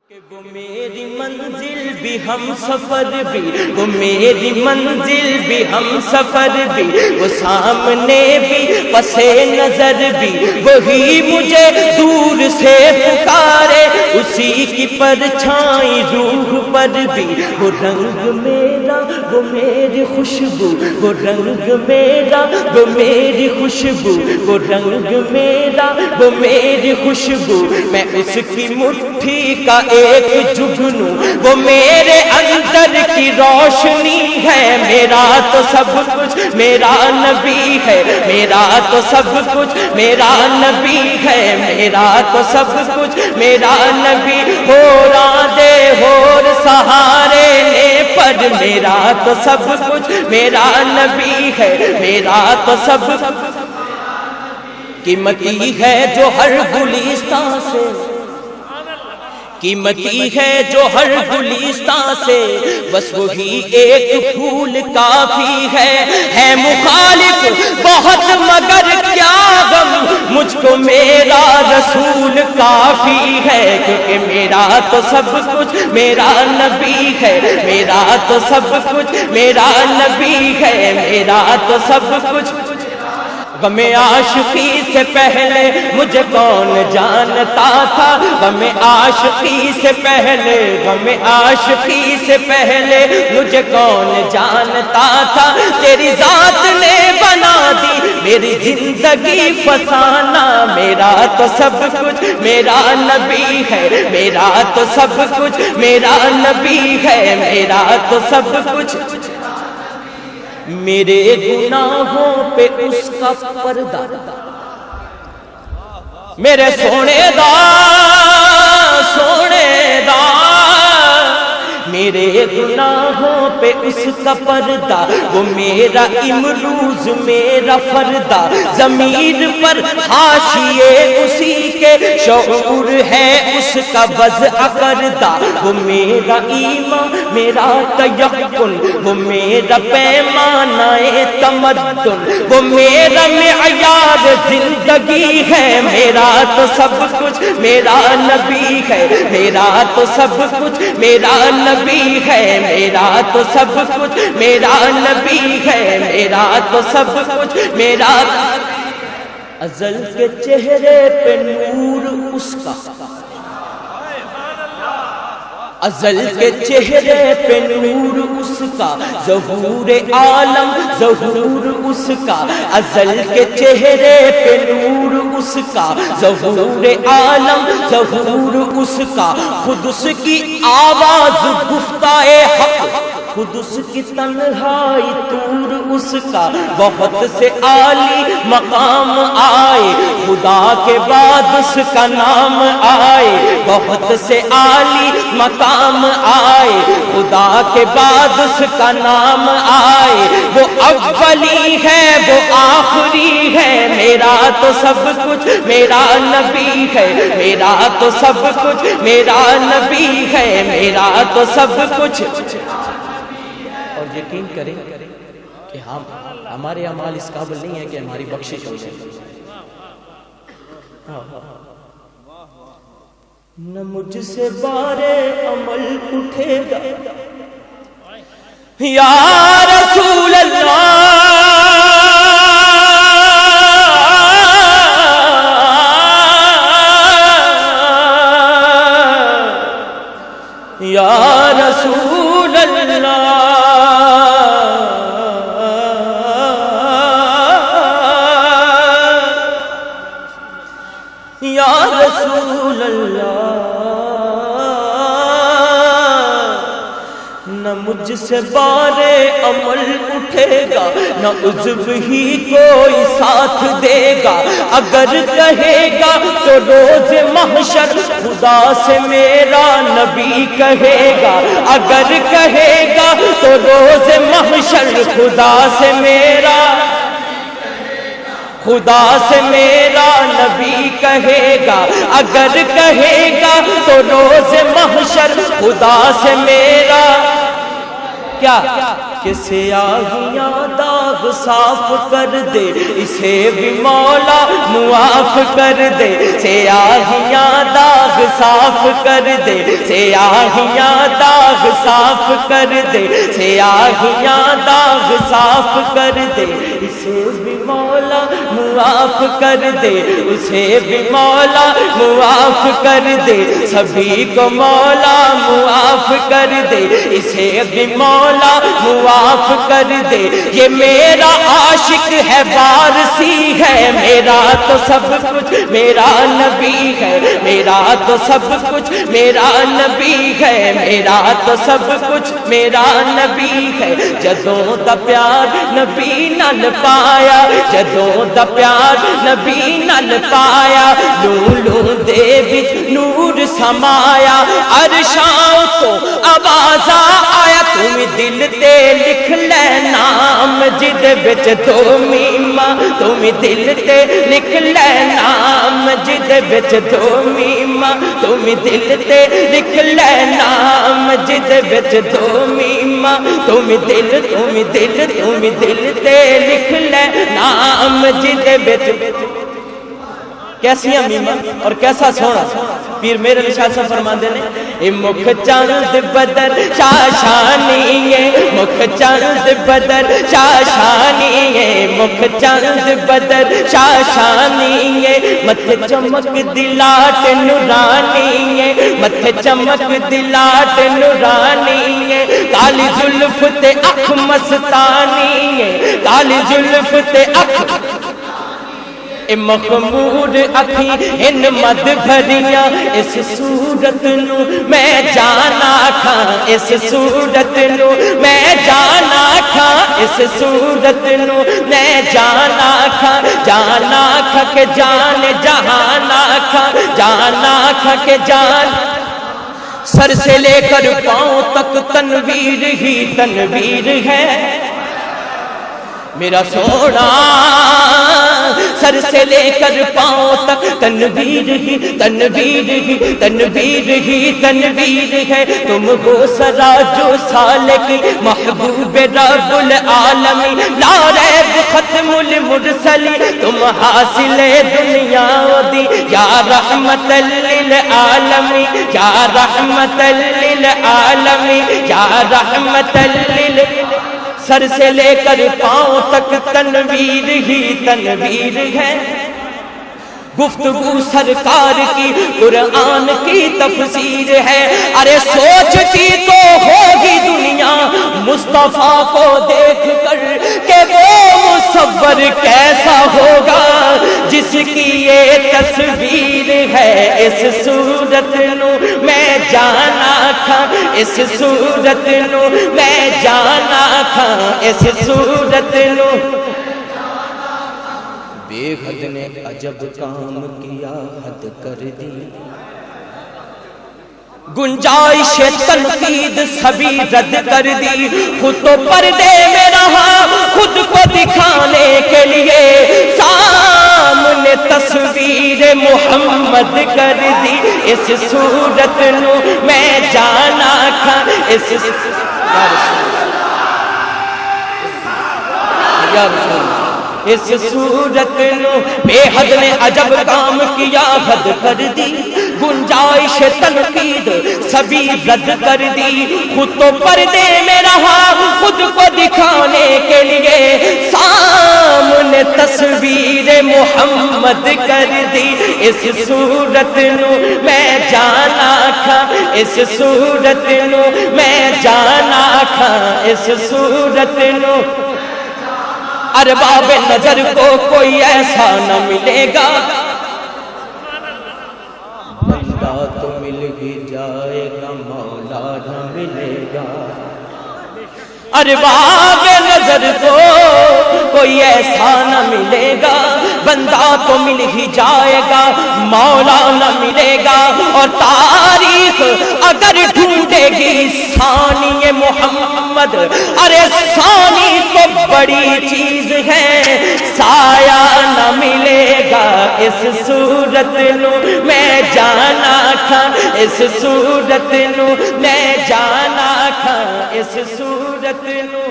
کہ وہ میری منزل بھی ہم سفر بھی، وہ میری منزل بھی ہم سفر بھی، وہ سامنے بھی پس نظر بھی، وہی مجھے دور سے پکارے، اسی کی پرچھائی روح پر بھی، وہ رنگ میرا وہ میری خوشبو، وہ رنگ میرا وہ میری خوشبو، وہ رنگ میرا وہ میری خوشبو، میں اس کی مٹھی کا ایک جگنو، وہ میرے اندر کی روشنی ہے، میرا تو سب کچھ میرا نبی ہے، میرا تو سب کچھ میرا نبی ہے، میرا تو سب کچھ میرا نبی، ہو راندے ہور سہارے نے پر، میرا تو سب کچھ میرا نبی ہے، میرا تو سب قیمتی ہے جو ہر گلستان سے، قیمتی ہے جو ہر گلستان سے، بس وہی ایک پھول کافی ہے مخالف بہت مگر کیا غم، مجھ کو میرا رسول کافی ہے، کیونکہ میرا تو سب کچھ میرا نبی ہے، میرا تو سب کچھ میرا نبی ہے، میرا تو سب کچھ۔ غم عاشقی سے پہلے مجھے کون جانتا تھا، غم عاشقی سے پہلے، غم عاشقی سے پہلے مجھے کون جانتا تھا، تیری ذات نے بنا دی میری زندگی فسانہ، میرا تو سب کچھ میرا نبی ہے، میرا تو سب کچھ میرا نبی ہے، میرا تو سب کچھ۔ میرے گناہوں پہ اس کا پردہ، میرے سونے دا سونے دا، میرے گناہوں پہ اس کا پردہ، وہ میرا امروز میرا فردہ، ضمیر پر حاشیے اسی کے شعور ہے اس کا وضع کردہ، وہ میرا ایمان میرا تیقن، وہ میرا پیمانہ تمدن، وہ میرا معیار زندگی ہے، میرا تو سب کچھ میرا نبی ہے، میرا تو سب کچھ میرا نبی ہے، میرا تو سب کچھ میرا نبی ہے، میرا تو سب کچھ میرا۔ ازل کے چہرے پہ نور اس کا، ازل کے چہرے پہ نور اس کا، ظہور عالم ظہور اس کا، ازل کے چہرے پہ نور اس کا، ظہور عالم ظہور اس کا، خود اس کی آواز گفتائے حق، خود اس کی تنہائی طور اس کا، بہت سے عالی مقام آئے خدا کے بعد اس کا نام آئے، بہت سے عالی مقام آئے خدا کے بعد اس کا نام آئے، وہ اولی ہے وہ آخری ہے، میرا تو سب کچھ میرا نبی ہے، میرا تو سب کچھ میرا نبی ہے، میرا تو سب کچھ۔ اور یقین کریں کہ ہمارے اعمال اس قابل نہیں ہے کہ ہماری بخشش ہو جائے، نہ مجھ سے بارے عمل اٹھے گا یا رسول اللہ، یا رسول اللہ، یا رسول اللہ، نہ مجھ سے بارے عمل اٹھے گا، نہ عضو ہی کوئی ساتھ دے گا، اگر کہے گا تو روز محشر خدا سے میرا نبی کہے گا، اگر کہے گا تو روز محشر خدا سے میرا، خدا سے میرا نبی کہے گا، اگر کہے گا تو روز محشر خدا سے میرا۔ کیا کہ سیاہیاں داغ صاف کر دے، اسے بھی مولا معاف کر دے، سیاہیاں داغ صاف کر دے، سیاہیاں داغ صاف کر دے، سیاہیاں داغ صاف کر دے، اسے بھی مولا معاف کر دے، اسے بھی مولا معاف کر دے، سبھی کو مولا معاف کر دے، اسے بھی مولا معاف کر دے۔ یہ میرا عاشق ہے وارثی ہے، میرا تو سب کچھ میرا نبی ہے، میرا تو سب کچھ میرا نبی ہے، میرا تو سب کچھ میرا نبی ہے۔ جدوں دا پیار نبی نال پایا، جدوں دا پیار نبی نال پایا، لوں لوں دے وچ نور سمایا، عرشاں تو آواز آیا، تم دل تے لکھ لے نام جد وچ دو میماں، تم دل تے لکھ لے نام جد وچ دو میماں، تم دل تے لکھ لے نام جد وچ دو میماں، تم دل تے لکھ لے نام جد وچ۔ کیسی میماں اور کیسا سونا پیر میرے شاہ صاحب فرماندے نے، اے مکھ چاند بدر شاشانی ہے، مکھ چاند بدر شاشانی ہے، مکھ چاند بدر شاشانی ہے، متھے چمک دلاٹ نورانی ہے، متھے چمک دلاٹ نورانی ہے، کالی زلف تے اکھ مستانی ہے، کالی زلف تے اکھ اے مخمور اکھی ان مد بھریاں، اس صورت نو میں جانا کھاں، اس صورت نو میں جانا کھاں، اس صورت نو میں جانا کھاں، جانا کھا کے جان جہانا کھاں، جانا کھا کے جان، سر سے لے کر پاؤں تک تنویر ہی تنویر ہے میرا سونا، سر سے لے کر پاؤں تک تنویر ہی تنویر ہی تنویر ہی تنویر ہے، تم ہو سراج و سالک محبوب رب العالمین، لا ریب ختم المرسلین، تم حاصل دنیا دی یا رحمت للعالمین، یا رحمت للعالمین، یا رحمت للعالمین، سر سے لے کر پاؤں تک تنویر ہی تنویر ہے۔ گفتگو سرکار کی قرآن کی تفسیر ہے، ارے سوچتی تو ہوگی دنیا مصطفیٰ کو دیکھ کر کہ وہ مصور کیسا ہوگا جس کی یہ تصویر ہے، اس صورت نو میں جانا کھاں، اس صورت نو میں جانا کھاں، اس صورت نو۔ بے حد نے عجب کام کیا، حد کر دی گنجائش تنقید سبھی رد کر دی، خود تو پردے میں رہا خود کو دکھانے کے لیے، سامنے تصویر محمد کر دی، اس صورت نو میں جانا کھاں، اس اس صورت نو بے حد نے عجب کام کیا، حد کر دی گنجائش تنقید سبھی رد کر دی، خود تو پردے میں رہا خود کو دکھانے کے لیے، سامنے تصویر محمد کر دی، اس صورت نو میں جانا کھاں، اس صورت نو میں جانا کھاں، اس صورت نو۔ ارباب نظر کو کوئی ایسا نہ ملے گا، بندہ تو مل ہی جائے گا، مولا نہ ملے گا۔ ارباب نظر کو کوئی ایسا نہ ملے گا، بندہ تو مل ہی جائے گا، مولا نہ ملے گا۔ اور تاریخ اگر ڈھونڈے گی ثانی محمد، ارے ثانی تو بڑی چیز ہے، سایہ نہ ملے گا، اس صورت نو میں جانا کھاں، اس صورت نو میں جانا کھا اس صورت نو